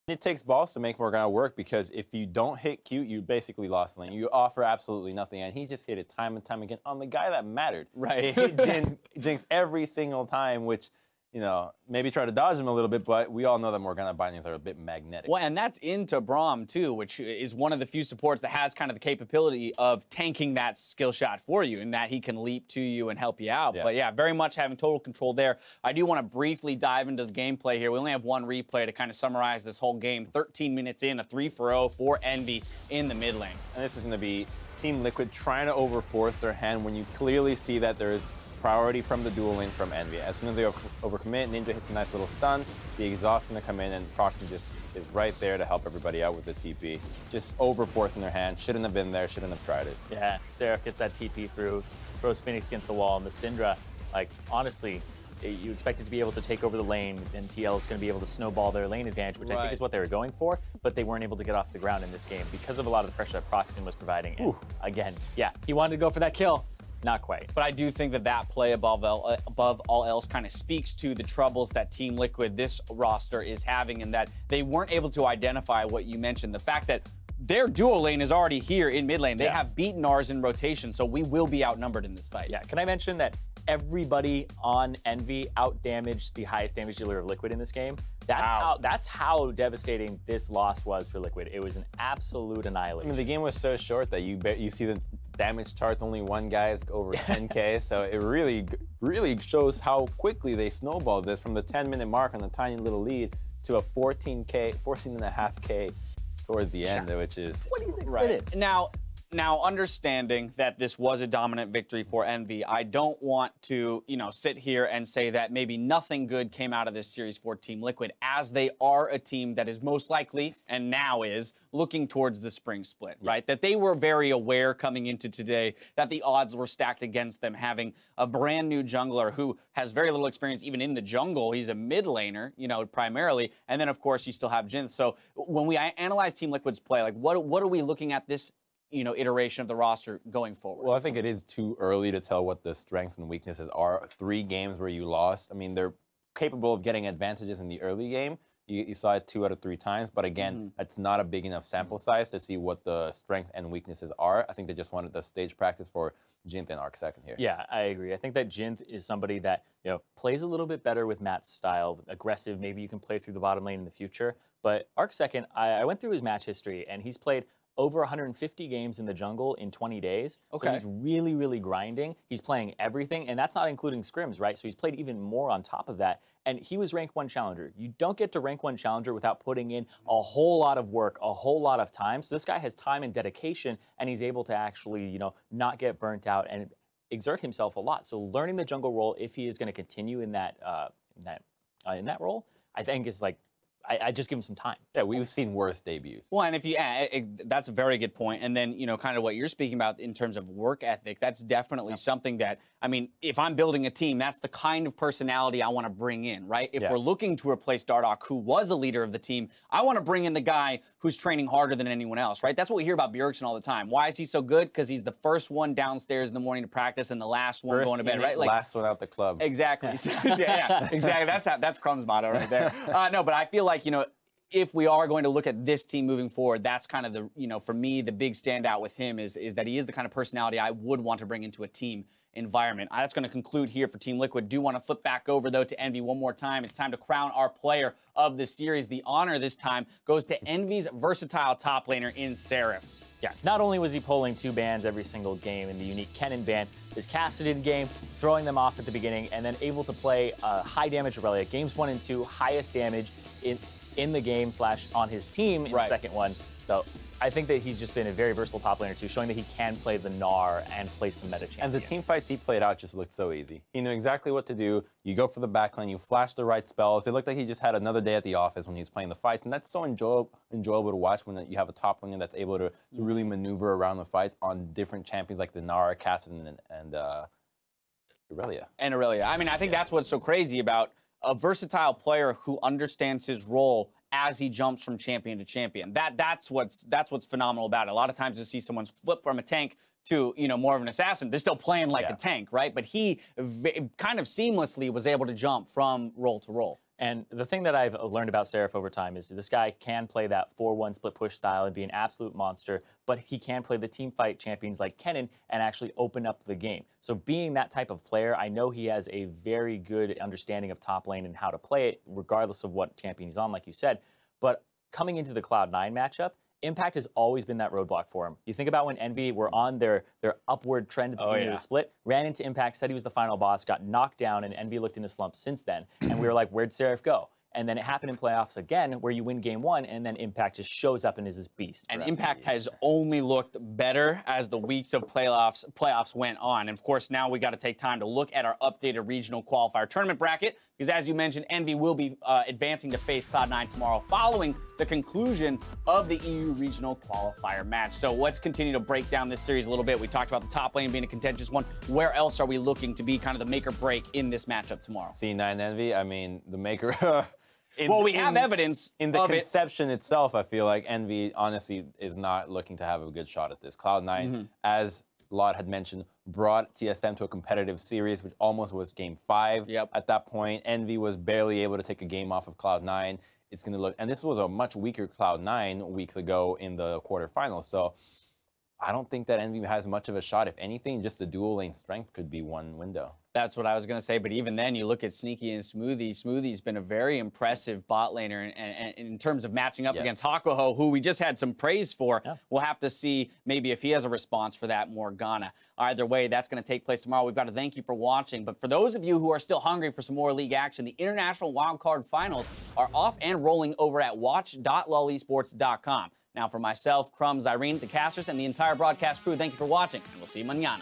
It takes balls to make Morgana work, because if you don't hit Q, you basically lost the lane. You offer absolutely nothing, and he just hit it time and time again on the guy that mattered. Right. He hit Jinx every single time, which, you know, maybe try to dodge him a little bit, but we all know that Morgana bindings are a bit magnetic. Well, and that's into Braum, too, which is one of the few supports that has kind of the capability of tanking that skill shot for you, and that he can leap to you and help you out. Yeah. But yeah, very much having total control there. I do want to briefly dive into the gameplay here. We only have one replay to kind of summarize this whole game. 13 minutes in, a 3-for-0 for Envy in the mid lane. And this is going to be Team Liquid trying to overforce their hand when you clearly see that there is priority from the dual lane from Envy. As soon as they overcommit, Ninja hits a nice little stun, the exhaust going to come in, and Procxin just is right there to help everybody out with the TP. Just overforcing their hand. Shouldn't have been there, shouldn't have tried it. Yeah, Seraph gets that TP through, throws Fenix against the wall, and the Syndra, like, honestly, you expect it to be able to take over the lane, and TL is going to be able to snowball their lane advantage, which I think is what they were going for, but they weren't able to get off the ground in this game because of a lot of the pressure that Procxin was providing. And again, yeah, he wanted to go for that kill. Not quite. But I do think that that play above all else kind of speaks to the troubles that Team Liquid, this roster, is having, and that they weren't able to identify what you mentioned. The fact that their duo lane is already here in mid lane. They have beaten ours in rotation, so we will be outnumbered in this fight. Yeah, can I mention that everybody on Envy out-damaged the highest damage dealer of Liquid in this game? That's how devastating this loss was for Liquid. It was an absolute annihilation. I mean, the game was so short that you see the damage chart, only one guy is over 10K, so it really shows how quickly they snowballed this from the 10-minute mark on a tiny little lead to a 14.5K towards the end, which is 26 minutes. Now, understanding that this was a dominant victory for Envy, I don't want to, sit here and say that maybe nothing good came out of this series for Team Liquid, as they are a team that is most likely, and now is, looking towards the spring split, right? That they were very aware coming into today that the odds were stacked against them, having a brand new jungler who has very little experience even in the jungle. He's a mid laner, primarily. And then, of course, you still have Jynthe. So when we analyze Team Liquid's play, like what are we looking at this iteration of the roster going forward? Well, I think it is too early to tell what the strengths and weaknesses are. 3 games where you lost. I mean, they're capable of getting advantages in the early game. You saw it 2 out of 3 times, but again, that's not a big enough sample size to see what the strengths and weaknesses are. I think they just wanted the stage practice for Jynthe and Arcsecond here. Yeah, I agree. I think that Jynthe is somebody that plays a little bit better with Matt's style, aggressive. Maybe you can play through the bottom lane in the future. But Arcsecond, I went through his match history, and he's played over 150 games in the jungle in 20 days. Okay. So he's really, really grinding. He's playing everything, and that's not including scrims, right? So he's played even more on top of that. And he was rank 1 challenger. You don't get to rank 1 challenger without putting in a whole lot of work, a whole lot of time. So this guy has time and dedication, and he's able to actually, not get burnt out and exert himself a lot. So learning the jungle role, if he is going to continue in that role, I think is like, I just give him some time. Yeah, we've seen worse debuts. Well, and if you, that's a very good point. And then, kind of what you're speaking about in terms of work ethic, that's definitely something that, I mean, if I'm building a team, that's the kind of personality I want to bring in, right? If we're looking to replace Dardoch, who was a leader of the team, I want to bring in the guy who's training harder than anyone else, right? That's what we hear about Bjergsen all the time. Why is he so good? Because he's the first one downstairs in the morning to practice and the last one going to bed, right? Like, last one out the club. Exactly. yeah, exactly. That's Crumb's motto right there. No, but I feel like, if we are going to look at this team moving forward, that's kind of the, for me, the big standout with him is that he is the kind of personality I would want to bring into a team environment. That's going to conclude here for Team Liquid. Do want to flip back over, though, to Envy one more time. It's time to crown our player of the series. The honor this time goes to Envy's versatile top laner in Seraph. Yeah, not only was he pulling 2 bans every single game in the unique Kennen ban, his Kassadin game, throwing them off at the beginning, and then able to play high damage Aurelia. Games 1 and 2, highest damage in the game / on his team in the second one. So I think that he's just been a very versatile top laner too, showing that he can play the Gnar and play some meta champions. And the team fights he played out just looked so easy. He knew exactly what to do. You go for the backline, you flash the right spells. It looked like he just had another day at the office when he was playing the fights, and that's so enjoyable to watch when you have a top laner that's able to really maneuver around the fights on different champions like the Gnar, Kassadin, and Aurelia. I mean, I think that's what's so crazy about a versatile player who understands his role as he jumps from champion to champion. That's what's phenomenal about it. A lot of times you see someone flip from a tank to, more of an assassin. They're still playing like a tank, right? But he kind of seamlessly was able to jump from role to role. And the thing that I've learned about Seraph over time is this guy can play that 4-1 split push style and be an absolute monster, but he can play the team fight champions like Kennen and actually open up the game. So being that type of player, I know he has a very good understanding of top lane and how to play it, regardless of what champion he's on, like you said. But coming into the Cloud9 matchup, Impact has always been that roadblock for him. You think about when Envy were on their upward trend at the beginning of the split, ran into Impact, said he was the final boss, got knocked down, and Envy looked in a slump since then. And we were like, where'd Seraph go? And then it happened in playoffs again, where you win game 1, and then Impact just shows up and is this beast. And Impact has only looked better as the weeks of playoffs went on. And of course, now we got to take time to look at our updated regional qualifier tournament bracket, because as you mentioned, Envy will be advancing to face Cloud9 tomorrow following the conclusion of the EU regional qualifier match. So let's continue to break down this series a little bit. We talked about the top lane being a contentious one. Where else are we looking to be kind of the make or break in this matchup tomorrow? C9 Envy, I mean, the maker... Well, we have evidence in the conception itself. I feel like Envy honestly is not looking to have a good shot at this. Cloud9, as Lot had mentioned, brought TSM to a competitive series, which almost was game 5. At that point, Envy was barely able to take a game off of Cloud9. It's going to look, and this was a much weaker Cloud9 weeks ago in the quarterfinals. So I don't think that Envy has much of a shot. If anything, just the dual lane strength could be one window. That's what I was going to say, but even then, you look at Sneaky and Smoothie. Smoothie's been a very impressive bot laner, and in terms of matching up against Hakuho, who we just had some praise for. We'll have to see maybe if he has a response for that Morgana. Either way, that's going to take place tomorrow. We've got to thank you for watching, but for those of you who are still hungry for some more league action, the International Wildcard Finals are off and rolling over at watch.lolesports.com. Now, for myself, Crumbs, Irene, the casters, and the entire broadcast crew, thank you for watching, and we'll see you mañana.